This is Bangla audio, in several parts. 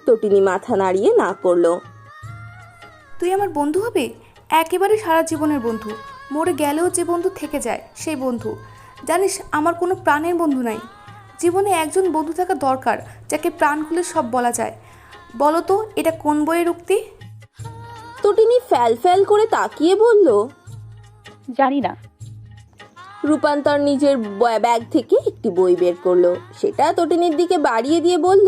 তটিনী মাথা নাড়িয়ে না করলো। তুই আমার বন্ধু হবে? একেবারে সারা জীবনের বন্ধু। মরে গেলেও যে বন্ধু থেকে যায় সেই বন্ধু। জানিস, আমার কোনো প্রাণের বন্ধু নাই। জীবনে একজন বন্ধু থাকা দরকার, যাকে প্রাণ খুলে সব বলা যায়। বলো তো, এটা কোন বইয়ের উক্তি? তটিনী ফ্যাল ফ্যাল করে তাকিয়ে বলল, জানি না। রূপান্তর নিজের ব্যাগ থেকে একটি বই বের করলো। সেটা তটিনীর দিকে বাড়িয়ে দিয়ে বলল,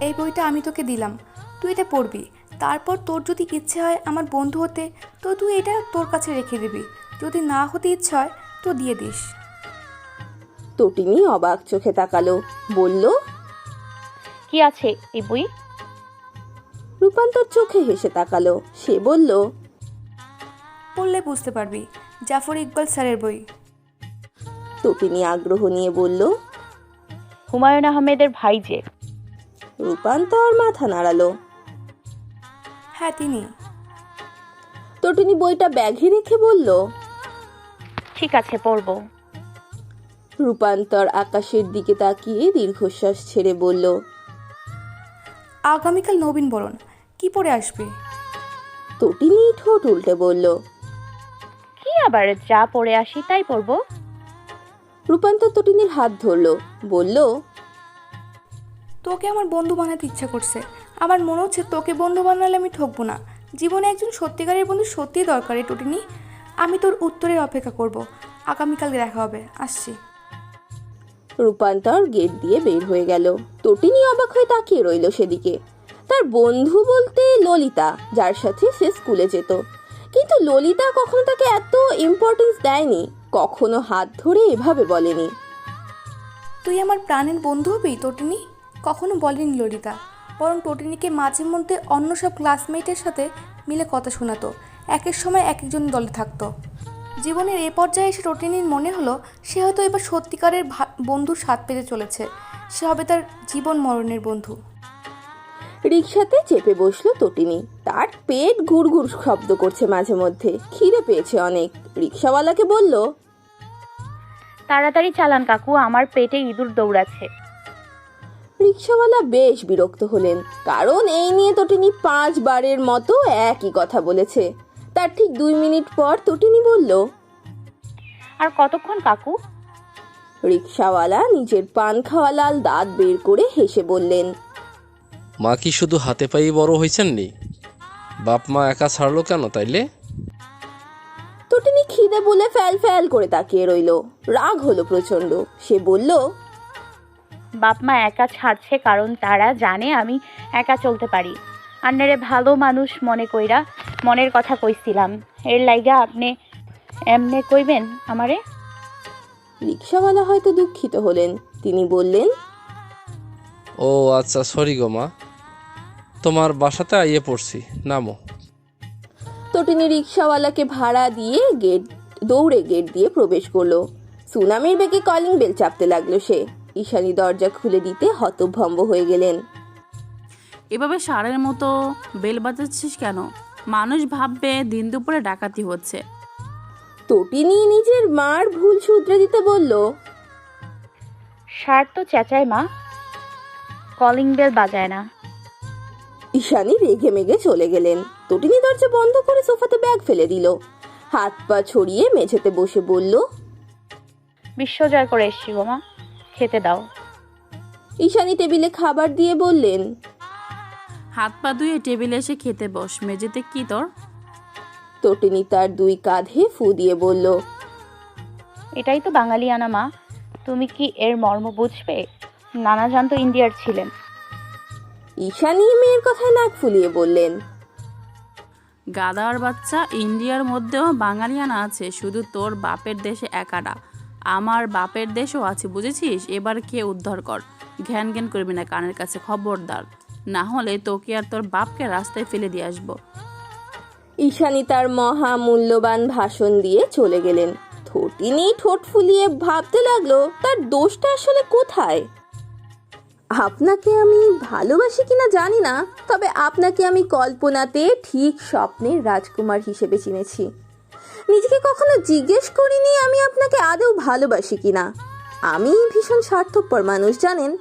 এই বইটা আমি তোকে দিলাম, তুই এটা পড়বি। তারপর তোর যদি ইচ্ছে হয় আমার বন্ধু হতে, তো তুই এটা তোর কাছে রেখে দিবি। যদি না হতে ইচ্ছে হয় তো দিয়ে দিস। তটিনী অবাক চোখে তাকালো, বলল, কি আছে এই বই? রূপান্তর চোখে হেসে তাকালো। সে বলল, পড়লে বুঝতে পারবি, জাফর ইকবাল স্যারের বই। তটিনী আগ্রহ নিয়ে বলল, হুমায়ুন আহমেদের ভাই যে। রূপান্তর মাথা নাড়ালো। হ্যাঁ, তিনি। তটিনী বইটা ব্যাগে রেখে বলল, ঠিক আছে, পড়বো। রূপান্তর আকাশের দিকে তাকিয়ে দীর্ঘশ্বাস ছেড়ে বলল, আগামীকাল নবীন বরণ, কি পরে আসবে? তটিনী ঠোঁট উল্টে বলল, কি আবার, যা পড়ে আসি তাই পড়বো। রূপান্তর তটিনীর হাত ধরলো, বলল, তোকে আমার বন্ধু বানাতে ইচ্ছা করছে। আমার মনে হচ্ছে তোকে বন্ধু বানালে আমি ঠকবো না। জীবনে একজন সত্যিকারের বন্ধু সত্যিই দরকারি টুটিনি। আমি তোর উত্তরের অপেক্ষা করব। আগামীকাল দেখা হবে, আসছি। রূপান্তর গেট দিয়ে বের হয়ে গেল। তটিনী অবাক হয়ে তাকিয়ে রইল সেদিকে। তার বন্ধু বলতে ললিতা, যার সাথে সে স্কুলে যেত। কিন্তু ললিতা কখনো তাকে এত ইম্পর্টেন্স দেয়নি, কখনো হাত ধরে এভাবে বলেনি, তুই আমার প্রাণের বন্ধু হবি টটিনি। কখনো বলেনি ললিতা, বরং টটিনিকে মাঝে মধ্যে অন্য সব ক্লাসমেটের সাথে মিলে কথা শোনাতো। একের সময় এক একজন দলে থাকতো। জীবনের এ পর্যায়ে এসে টটিনির মনে হলো সে হয়তো এবার সত্যিকারের বন্ধুর স্বাদ পেতে চলেছে। সে হবে তার জীবন মরণের বন্ধু। রিকশাতে চেপে বসলো তটিনী। তার পেট গুড়গুড় শব্দ করছে মাঝে মধ্যে, খিদে পেয়েছে অনেক। রিকশাওয়ালাকে বলল, তাড়াতাড়ি চালান কাকু, আমার পেটে ইঁদুর দৌড়াচ্ছে। রিকশাওয়ালা বেশ বিরক্ত হলেন, কারণ এই নিয়ে তটিনী 5 বারের মতো একই কথা বলেছে। তার ঠিক 2 মিনিট পর তটিনী বলল, আর কতক্ষণ কাকু? রিকশাওয়ালা নিজের পান খাওয়া লাল দাঁত বের করে হেসে বললেন, মা কি শুধু হাতে পায়ে বড় হয়েছেন নি? বাপ মা একা ছাড়লো কেন তাইলে? তটিনী খিদে বলে ফ্যাল ফ্যাল করে তাকিয়ে রইল। রাগ হলো প্রচন্ড। সে বলল, বাপ মা একা ছাড়ছে কারণ তারা জানে আমি একা চলতে পারি। আন্নারে ভালো মানুষ মনে কইরা মনের কথা কইছিলাম, এর লাইগা আপনি এমনে কইবেন আমারে? রিকশাওয়ালা হয়তো দুঃখিত হলেন। তিনি বললেন, ও আচ্ছা, সরি গো মা, তোমার বাসাতে আইয়ে পড়ছি, নামো। তটিনী রিকশাওয়ালাকে ভাড়া দিয়ে দৌড়ে গেট দিয়ে প্রবেশ করলো। সুনামির বেগে কলিং বেল চাপতে লাগলো সে। ঈশানী দরজা খুলে দিতে হতভম্ব হয়ে গেলেন। এভাবে ষাঁড়ের মতো বেল বাজাচ্ছিস কেন? মানুষ ভাববে দিন দুপুরে ডাকাতি হচ্ছে। তটিনী নিজের মার ভুল শুধরে দিতে বলল, ষাঁড় তো চেঁচায় মা, কলিং বেল বাজায় না। ঈশানী রেগে মেগে চলে গেলেন। তটিনী দরজা বন্ধ করে সোফাতে ব্যাগ ফেলে দিল। হাত পা ছড়িয়ে মেঝেতে বসে বলল, বিশ্বজয় করে এসছি গো মা, খেতে দাও। ঈশানী টেবিলে খাবার দিয়ে বললেন, হাত পা ধুয়ে টেবিলে এসে খেতে বস, মেঝেতে কি তোর? তটিনী তার 2 কাঁধে ফু দিয়ে বলল, এটাই তো বাঙালিয়ানা মা, তুমি কি এর মর্ম বুঝবে? নানা জান তো ইন্ডিয়ার ছিলেন। ঈশানী মেয়ের কথায় নাক ফুলিয়ে বললেন, গাদার বাচ্চা, ইন্ডিয়ার মধ্যেও বাঙালিয়ানা আছে, শুধু তোর বাপের দেশে একাডা। আমার বাপের দেশও আছে, বুঝেছিস? এবার কে উদ্ধার কর, ঘ্যান ঘ্যান করবি না কানের কাছে, খবরদার, না হলে তোকে আর তোর বাপকে রাস্তায় ফেলে দিয়ে আসবো। ঈশানী তার মহা মূল্যবান ভাষণ দিয়ে চলে গেলেন। তটিনী ঠোঁট ফুলিয়ে ভাবতে লাগলো তার দোষটা আসলে কোথায়। আপনাকে আমি ভালোবাসি কিনা জানি না, তবে আপনাকে আমি কল্পনাতে ঠিক স্বপ্নের রাজকুমার হিসেবে চিনেছি। নিজেকে কখনো জিজ্ঞেস করিনি আমি আপনাকে আদৌ ভালোবাসি কিনা। আমি ভীষণ স্বার্থপর মানুষ জানেন,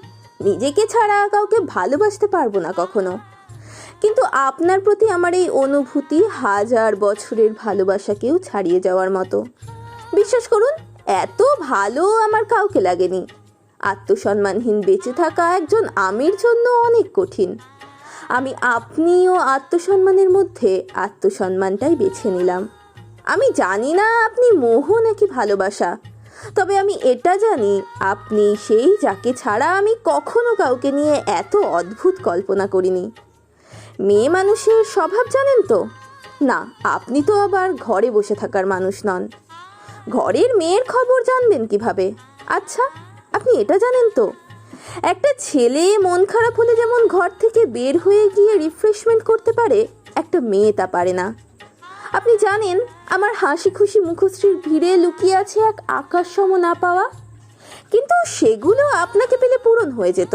নিজেকে ছাড়া কাউকে ভালোবাসতে পারবো না কখনো। কিন্তু আপনার প্রতি আমার এই অনুভূতি 1000 বছরের ভালোবাসাকেও ছাড়িয়ে যাওয়ার মতো। বিশ্বাস করুন, এত ভালো আমার কাউকে লাগেনি। আত্মসম্মানহীন বেঁচে থাকা একজন আমির জন্য অনেক কঠিন। আমি আপনি ও আত্মসম্মানের মধ্যে আত্মসম্মানটাই বেছে নিলাম। আমি জানি না আপনি মোহ নাকি ভালোবাসা, তবে আমি এটা জানি আপনি সেই যাকে ছাড়া আমি কখনো কাউকে নিয়ে এত অদ্ভুত কল্পনা করিনি। মেয়ে মানুষের স্বভাব জানেন তো? না, আপনি তো আবার ঘরে বসে থাকার মানুষ নন। ঘরের মেয়ের খবর জানবেন কিভাবে? আচ্ছা, আপনি এটা জানেন তো একটা ছেলে মন খারাপ হলে যেমন ঘর থেকে বের হয়ে গিয়ে রিফ্রেশমেন্ট করতে পারে, একটা মেয়ে তা পারে না। আপনি জানেন আমার হাসি খুশি মুখশ্রীর ভিড়ে লুকিয়ে আছে এক আকাশ সম না পাওয়া, কিন্তু সেগুলো আপনাকে পেলে পূরণ হয়ে যেত।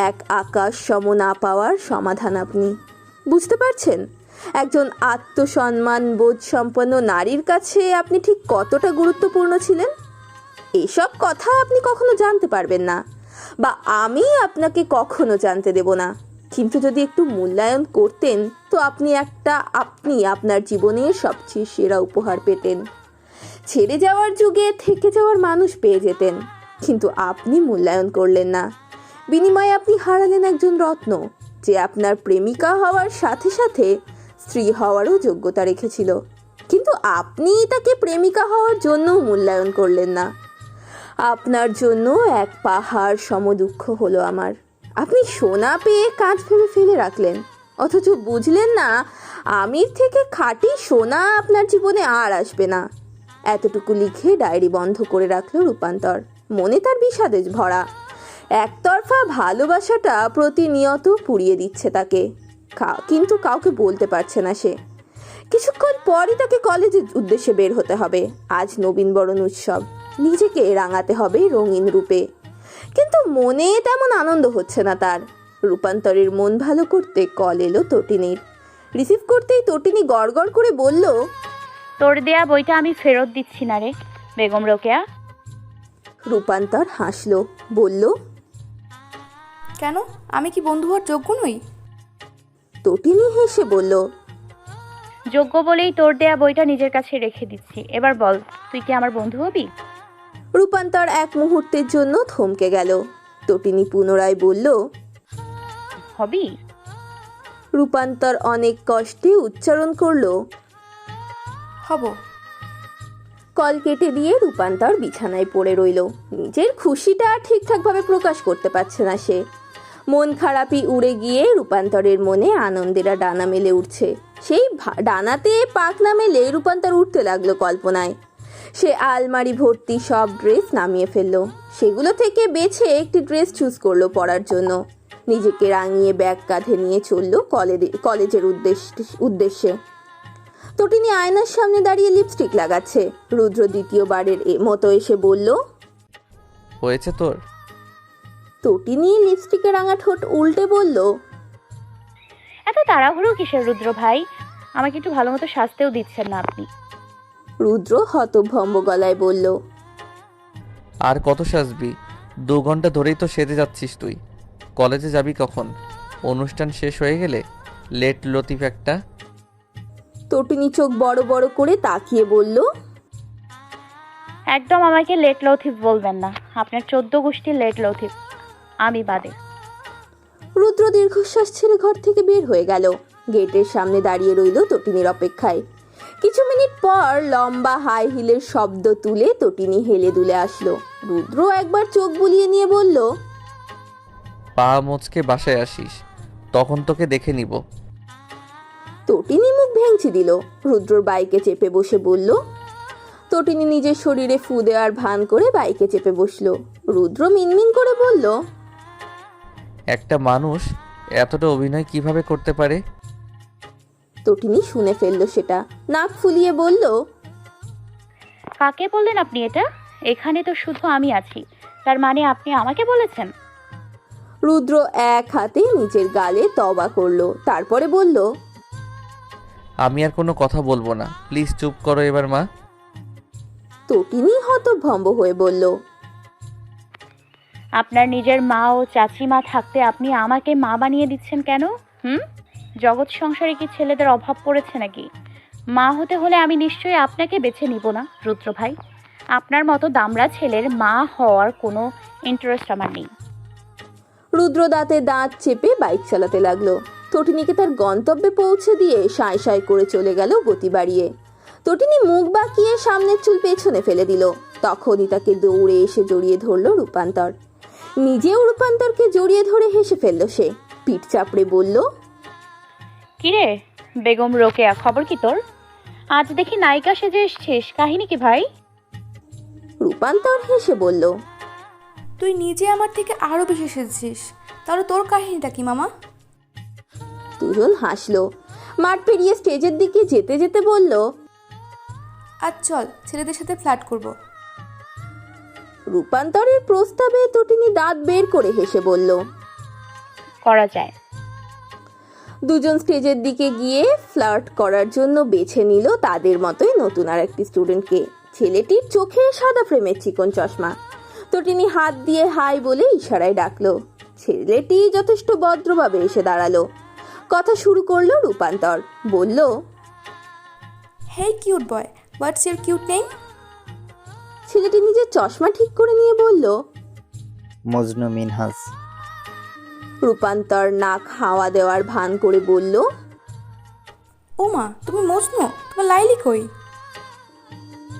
এক আকাশ সম না পাওয়ার সমাধান আপনি বুঝতে পারছেন? একজন আত্মসম্মান বোধ সম্পন্ন নারীর কাছে আপনি ঠিক কতটা গুরুত্বপূর্ণ ছিলেন এসব কথা আপনি কখনো জানতে পারবেন না, বা আমি আপনাকে কখনো জানতে দেব না। কিন্তু যদি একটু মূল্যায়ন করতেন তো আপনি আপনার জীবনের সবচেয়ে সেরা উপহার পেতেন। ছেড়ে যাওয়ার যুগে থেকে যাওয়ার মানুষ পেয়ে যেতেন, কিন্তু আপনি মূল্যায়ন করলেন না। বিনিময়ে আপনি হারালেন একজন রত্ন, যে আপনার প্রেমিকা হওয়ার সাথে সাথে স্ত্রী হওয়ারও যোগ্যতা রেখেছিল। কিন্তু আপনি তাকে প্রেমিকা হওয়ার জন্যও মূল্যায়ন করলেন না। আপনার জন্য এক পাহাড় সম দুঃখ হলো আমার। আপনি সোনা পেয়ে কাঁচ ভেবে ফেলে রাখলেন, অথচ বুঝলেন না আমির থেকে খাঁটি সোনা আপনার জীবনে আর আসবে না। এতটুকু লিখে ডায়েরি বন্ধ করে রাখলো রূপান্তর। মনে তার বিষাদে ভরা। একতরফা ভালোবাসাটা প্রতিনিয়ত পুড়িয়ে দিচ্ছে তাকে, কিন্তু কাউকে বলতে পারছে না সে। কিছুক্ষণ পরই তাকে কলেজের উদ্দেশ্যে বের হতে হবে। আজ নবীনবরণ উৎসব, নিজেকে রাঙাতে হবে রঙিন রূপে। কিন্তু মনে তেমন আনন্দ হচ্ছে না তার। রূপান্তরের মন ভালো করতে কল এলো তটিনীর। রিসিভ করতেই তটিনী গড়গড় করে বলল, তোর দেয়া বইটা আমি ফেরত দিচ্ছি না রে বেগম রোকেয়া। রূপান্তর হাসলো, বলল, কেন, আমি কি বন্ধু হওয়ার যোগ্য নই? তটিনী হেসে বলল, যোগ্য বলেই তোর দেয়া বইটা নিজের কাছে রেখে দিচ্ছি। এবার বল, তুই কি আমার বন্ধু হবি? রূপান্তর এক মুহূর্তের জন্য থমকে গেল। তটিনী পুনরায় বলল, হবি? রূপান্তর অনেক কষ্টে উচ্চারণ করলো, হব। কল কেটে দিয়ে রূপান্তর বিছানায় পড়ে রইল। নিজের খুশিটা ঠিকঠাকভাবে প্রকাশ করতে পারছে না সে। মন খারাপই উড়ে গিয়ে রূপান্তরের মনে আনন্দেরা ডানা মেলে উঠছে। সেই ডানাতে পাক না মেলে রূপান্তর উঠতে লাগলো কল্পনায়। সে আলমারি ভর্তি সব ড্রেস নামিয়ে ফেললো। সেগুলো থেকে বেছে একটি ড্রেস চুজ করলো পরার জন্য। নিজেকে রাঙিয়ে ব্যাগ কাঁধে নিয়ে চললো কলেজের উদ্দেশ্যে। তটিনী আয়নার সামনে দাঁড়িয়ে লিপস্টিক লাগাচ্ছে। রুদ্র দ্বিতীয়বারের মতো এসে বলল, হয়েছে তোর? তটিনী লিপস্টিকের রাঙা ঠোঁট উল্টে বলল, এত তাড়াহুড়ো কিসের রুদ্র ভাই? আমাকে একটু ভালো মতো সাজতেও দিচ্ছেন না আপনি। রুদ্র হতভম্ব গলায় বলল, আর কত সাজবি? 2 ঘন্টা ধরেই তো সেজে যাচ্ছিস তুই। কলেজে যাবি কখন? অনুষ্ঠান শেষ হয়ে গেলে? লেট লতিফ একটা। তটিনী চোখ বড় বড় করে তাকিয়ে বলল, একদম আমাকে লেট লথিফ বলবেন না। আপনার 14 গোষ্ঠীর লেট লথিফ, আমি বাদে। রুদ্র দীর্ঘশ্বাস ছেড়ে ঘর থেকে বের হয়ে গেল। গেটের সামনে দাঁড়িয়ে রইল তটিনীর অপেক্ষায়। কিছু মিনিট পর লম্বা হাই হিলের শব্দ তুলে তটিনী হেলে দুলে আসলো। রুদ্র একবার চোখ বুলিয়ে নিয়ে বলল, পা মোচকে বাসায় আসিস, তখন তোকে দেখে নিব। তটিনী মুখ ভেঙচি দিল। রুদ্রর বাইকে চেপে বসে বলল, তটিনী নিজের শরীরে ফু দেওয়ার ভান করে বাইকে চেপে বসলো। রুদ্র মিনমিন করে বলল, একটা মানুষ এতটা অভিনয় কিভাবে করতে পারে? তটিনী শুনে ফেললো সেটা। নাক ফুলিয়ে বলল, কাকে বললেন আপনি এটা? এখানে তো শুধু আমি আছি, তার মানে আপনি আমাকে বলেছেন? রুদ্র এক হাতে নিজের গালে তবা করলো, তারপরে বলল, আমি আর কোনো কথা বলবো না, প্লিজ চুপ করো এবার মা। তটিনী হতভম্ব হয়ে বলল, আপনার নিজের মা ও চাচিমা থাকতে আপনি আমাকে মা বানিয়ে দিচ্ছেন কেন? জগৎ সংসারে কি ছেলেদের অভাব পড়েছে নাকি? মা হতে হলে আমি নিশ্চয়ই আপনাকে বেছে নিব না রুদ্র ভাই। আপনার মতো দামড়া ছেলের মা হওয়ার কোনো ইন্টারেস্ট আমার নেই। রুদ্র দাঁতে দাঁত চেপে বাইক চালাতে লাগলো। তটিনীকে তার গন্তব্যে পৌঁছে দিয়ে সাঁয় সাঁয় করে চলে গেল গতি বাড়িয়ে। তটিনী মুখ বাঁকিয়ে সামনের চুল পেছনে ফেলে দিল। তখনই তাকে দৌড়ে এসে জড়িয়ে ধরলো রূপান্তর। নিজেও রূপান্তরকে জড়িয়ে ধরে হেসে ফেলল সে। পিঠ চাপড়ে বলল, কিরে বেগম রোকেয়া, খবর কি তোর? আজ দেখি নায়িকা সেজে এসছিস, কাহিনী কি ভাই? রূপান্তর হেসে বলল, তুই নিজে আমার থেকে আরও বেশি সেজেছিস, তাহলে তোর কাহিনীটা কি মামা? দুজন হাসলো। মাঠ পেরিয়ে স্টেজের দিকে যেতে যেতে বলল, আজ চল ছেলেদের সাথে ফ্ল্যাট করব। রূপান্তরের প্রস্তাবে তটিনী দাঁত বের করে হেসে বলল, করা যায়। দুজন স্টেজের দিকে গিয়ে ফ্লার্ট করার জন্য বেছে নিল তাদের মতোই নতুন আর একটি স্টুডেন্টকে। ছেলেটির চোখে সাদা ফ্রেমের চিকন চশমা। তটিনী হাত দিয়ে হাই বলে ইশারায় ডাকলো। ছেলেটি যথেষ্ট ভদ্রভাবে এসে দাঁড়ালো। কথা শুরু করলো রূপান্তর। বলল, hey cute boy, what's your cute name? ছেলেটি নিজের চশমা ঠিক করে নিয়ে বলল, মজনু মিনহাজ। রূপান্তর নাক হাওয়া দেওয়ার ভান করে বলল, ও মা, তুমি মজনু? তোমার লাইলি কই?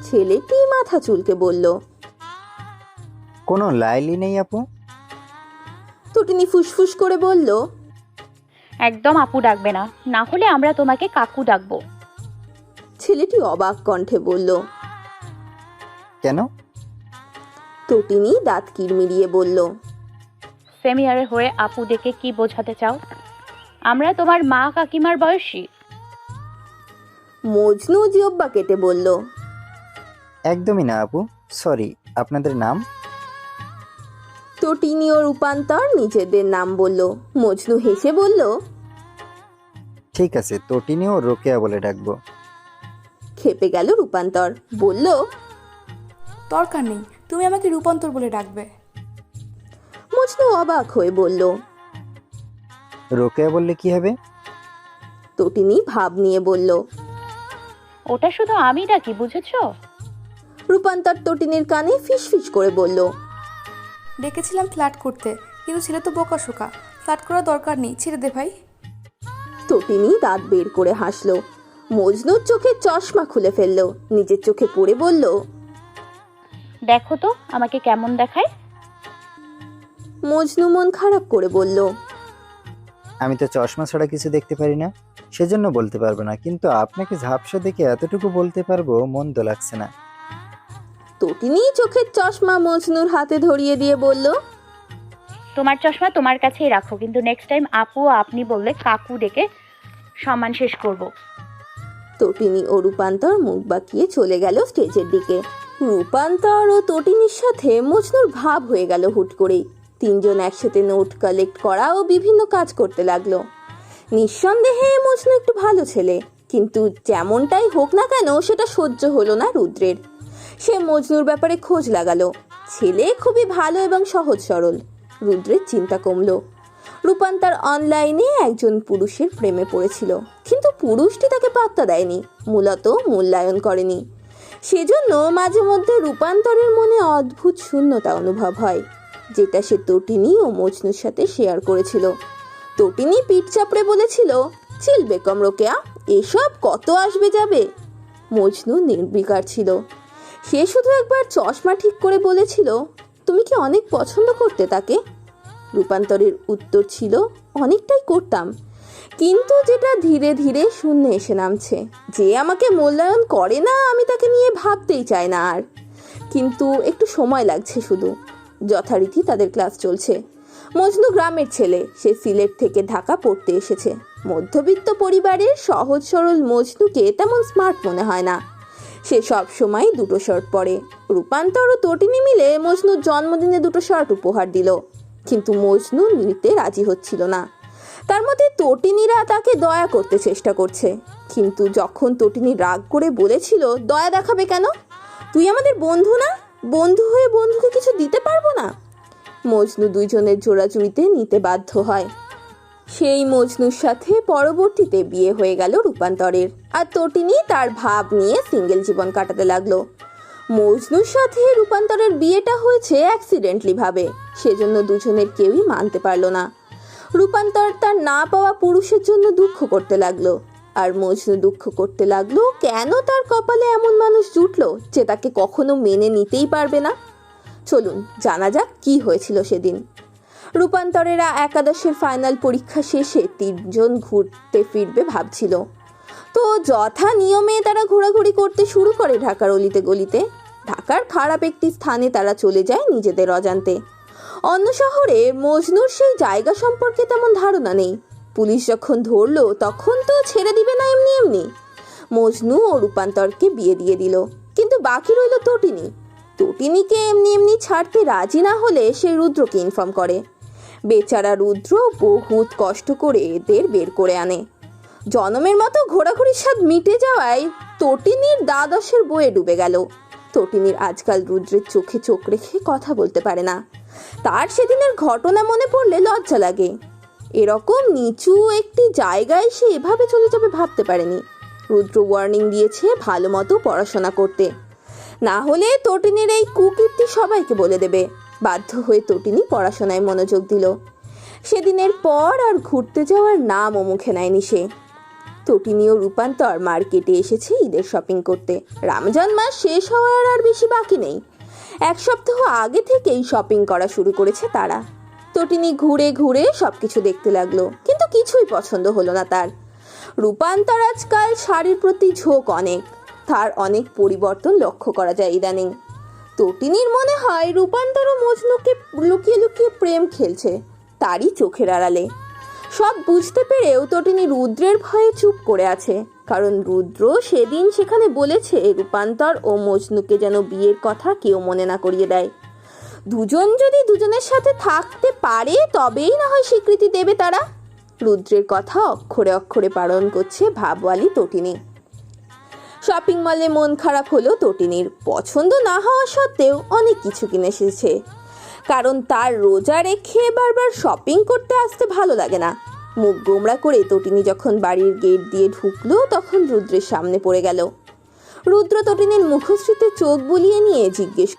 ছেলেটি মাথা চুলকে বলল, কোনো লাইলি নেই আপু। তটিনী ফুসফুস করে বলল, একদম আপু ডাকবে না, না হলে আমরা তোমাকে কাকু ডাকবো। ছেলেটি অবাক কণ্ঠে বলল, কেন? তটিনী দাঁত কিরমিরিয়ে বলল, সেমিয়ারে হয়ে আপু ডেকে কি বোঝাতে চাও? আমরা তোমার মা কাকিমার বয়সী। মজনু জিহ্বা কেটে বলল, একদমই না আপু, সরি। আপনাদের নাম? তটিনী ও রূপান্তর নিজেদের নাম বলল। মজনু হেসে বলল, ঠিক আছে, তটিনী ও রোকেয়া বলে ডাকবো। খেপে গেল রূপান্তর। বলল, দরকার নেই, তুমি আমাকে রূপান্তর বলে ডাকবে। মজনু অবাক হয়ে বলল, রোকেয়া বললে কি হবে? তটিনী ভাব নিয়ে বলল। ওটা শুধু আমি ডাকি, বুঝেছো? রূপান্তর তটিনীর কানে ফিসফিস করে বলল, ডেকেছিলাম ফ্ল্যাট করতে, কিন্তু ছেলে তো বোকা শোকা। ফ্ল্যাট করার দরকার নেই, ছেড়ে দে ভাই। তটিনী দাঁত বের করে হাসলো। মজনুর চোখে চশমা খুলে ফেললো। নিজের চোখে পড়ে বলল, দেখো তো আমাকে কেমন দেখায়। মজনু মন খারাপ করে বলল, আমি তো চশমা ছাড়া কিছু দেখতে পারি না, সেজন্য বলতে পারবো না, কিন্তু আপনাকে ঝাপসা দেখে এতটুকু বলতে পারবো, মন্দ লাগছে না। তটিনী চোখের চশমা মজনুর হাতে ধরিয়ে দিয়ে বলল, তোমার চশমা তোমার কাছেই রাখো, কিন্তু নেক্সট টাইম আপু ও আপনি বললে কাকু ডেকে সম্মান শেষ করব। তটিনী ও রূপান্তর মুখ বাঁকিয়ে চলে গেল স্টেজের দিকে। রূপান্তর ও তটিনীর সাথে মজনুর ভাব হয়ে গেল হুট করেই। তিনজন একসাথে নোট কালেক্ট করা ও বিভিন্ন কাজ করতে লাগলো। নিঃসন্দেহে মজনু একটু ভালো ছেলে, কিন্তু যেমনটাই হোক না কেন সেটা সহ্য হলো না রুদ্রের। সে মজনুর ব্যাপারে খোঁজ লাগালো। ছেলে খুবই ভালো এবং সহজ সরল। রুদ্রের চিন্তা কমলো। রূপান্তর অনলাইনে একজন পুরুষের প্রেমে পড়েছিল, কিন্তু পুরুষটি তাকে পাত্তা দেয়নি, মূলত মূল্যায়ন করেনি। সেজন্য মাঝে মধ্যে রূপান্তরের মনে অদ্ভুত শূন্যতা অনুভব হয়, যেটা সে তটিনী ও মজনুর সাথে শেয়ার করেছিল। তটিনী পিঠ চাপড়ে বলেছিল, চিল বেগম রোকেয়া, এসব কত আসবে যাবে। মজনু নির্বিকার ছিল। সে শুধু একবার চশমা ঠিক করে বলেছিল, তুমি কি অনেক পছন্দ করতে তাকে? রূপান্তরের উত্তর ছিল, অনেকটাই করতাম, কিন্তু যেটা ধীরে ধীরে শূন্যে এসে নামছে। যে আমাকে মূল্যায়ন করে না, আমি তাকে নিয়ে ভাবতেই চাই না আর। কিন্তু একটু সময় লাগছে শুধু। যথারীতি তাদের ক্লাস চলছে। মজনু গ্রামের ছেলে, সে সিলেট থেকে ঢাকা পড়তে এসেছে। মধ্যবিত্ত পরিবারের সহজ সরল মজনুকে তেমন স্মার্ট মনে হয় না। সে সব সময় দুটো শার্ট পরে। রূপান্তর ও তটিনী মিলে মজনুর জন্মদিনে দুটো শার্ট উপহার দিল, কিন্তু মজনু নিতে রাজি হচ্ছিল না। তার মধ্যে তটিনীরা তাকে দয়া করতে চেষ্টা করছে, কিন্তু যখন তটিনী রাগ করে বলেছিল দয়া দেখাবে কেন, তুই আমাদের বন্ধু না, বন্ধু হয়ে বন্ধুকে কিছু দিতে পারবো না, মজনু দুইজনের জোড়াজুড়িতে নিতে বাধ্য হয়। সেই মজনুর সাথে পরবর্তীতে বিয়ে হয়ে গেল রূপান্তরের, আর তটিনী তার ভাব নিয়ে সিঙ্গেল জীবন কাটাতে লাগলো। মজনুর সাথে রূপান্তরের বিয়েটা হয়েছে অ্যাক্সিডেন্টলি ভাবে, সেজন্য দুজনের কেউই মানতে পারলো না। রূপান্তর তার না পাওয়া পুরুষের জন্য দুঃখ করতে লাগলো, আর মজনু দুঃখ করতে লাগলো কেন তার কপালে এমন মানুষ জুটলো যে তাকে কখনো মেনে নিতেই পারবে না। চলুন জানা যাক কি হয়েছিল সেদিন। রূপান্তরেরা একাদশের ফাইনাল পরীক্ষা শেষে 3 জন ঘুরতে ফিরবে ভাবছিল, তো যথা নিয়মে তারা ঘোরাঘুরি করতে শুরু করে ঢাকার অলিতে গলিতে। ঢাকার খারাপ একটি স্থানে তারা চলে যায় নিজেদের অজান্তে। অন্য শহরে মজনুর সেই জায়গা সম্পর্কে তেমন ধারণা নেই। পুলিশ যখন ধরলো তখন তো ছেড়ে দিবে না এমনি এমনি। মজনু ও রূপান্তরকে বিয়ে দিয়ে দিল, কিন্তু বাকি রইল তটিনী। তটিনীকে এমনি এমনি ছাড়তে রাজি না হলে সে রুদ্রকে ইনফর্ম করে। বেচারা রুদ্র বহুত কষ্ট করে এদের বের করে আনে। জনমের মতো ঘোরাঘুরির স্বাদ মিটে যাওয়ায় তটিনীর দ্বাদশের বইয়ে ডুবে গেল। তটিনীর আজকাল রুদ্রের চোখে চোখ রেখে কথা বলতে পারে না। তার সেদিনের ঘটনা মনে পড়লে লজ্জা লাগে। এরকম নিচু একটি জায়গায় সে এভাবে চলে যাবে ভাবতে পারেনি। রুদ্র ওয়ার্নিং দিয়েছে ভালো মতো পড়াশোনা করতে, না হলে তটিনীর এই কুকীর্তি সবাইকে বলে দেবে। বাধ্য হয়ে তটিনী পড়াশোনায় মনোযোগ দিল। সেদিনের পর আর ঘুরতে যাওয়ার নামও মুখে নেয়নি সে। তটিনী ও রূপান্তর মার্কেটে এসেছে ঈদের শপিং করতে। রমজান মাস শেষ হওয়ার আর বেশি বাকি নেই। 1 সপ্তাহ আগে থেকেই শপিং করা শুরু করেছে তারা। তটিনী ঘুরে ঘুরে সবকিছু দেখতে লাগলো, কিন্তু কিছুই পছন্দ হলো না তার। রূপান্তর আজকাল শাড়ির প্রতি ঝোঁক অনেক, তার অনেক পরিবর্তন লক্ষ্য করা যায় ইদানিং। তটিনীর মনে হয় রূপান্তর ও মজনুকে লুকিয়ে লুকিয়ে প্রেম খেলছে তারই চোখের আড়ালে। সব বুঝতে পেরেও তটিনী রুদ্রের ভয়ে চুপ করে আছে, কারণ রুদ্র সেদিন সেখানে বলেছে রূপান্তর ও মজনুকে যেন বিয়ের কথা কেউ মনে না করিয়ে দেয়। দুজন যদি দুজনের সাথে থাকতে পারে তবেই না হয় স্বীকৃতি দেবে তারা। রুদ্রের কথা অক্ষরে অক্ষরে পালন করছে ভাবওয়ালি তটিনী। শপিং মলে মন খারাপ হলো তটিনীর। পছন্দ না হওয়া সত্ত্বেও অনেক কিছু কিনে এসেছে, কারণ তার রোজা রেখে বারবার শপিং করতে আসতে ভালো লাগে না। মুখ গোমড়া করে তটিনী যখন বাড়ির গেট দিয়ে ঢুকলো তখন রুদ্রের সামনে পড়ে গেল। রুদ্র তটিনীর মুখশ্রীতে চোখ বুলিয়ে নিয়ে জিজ্ঞেস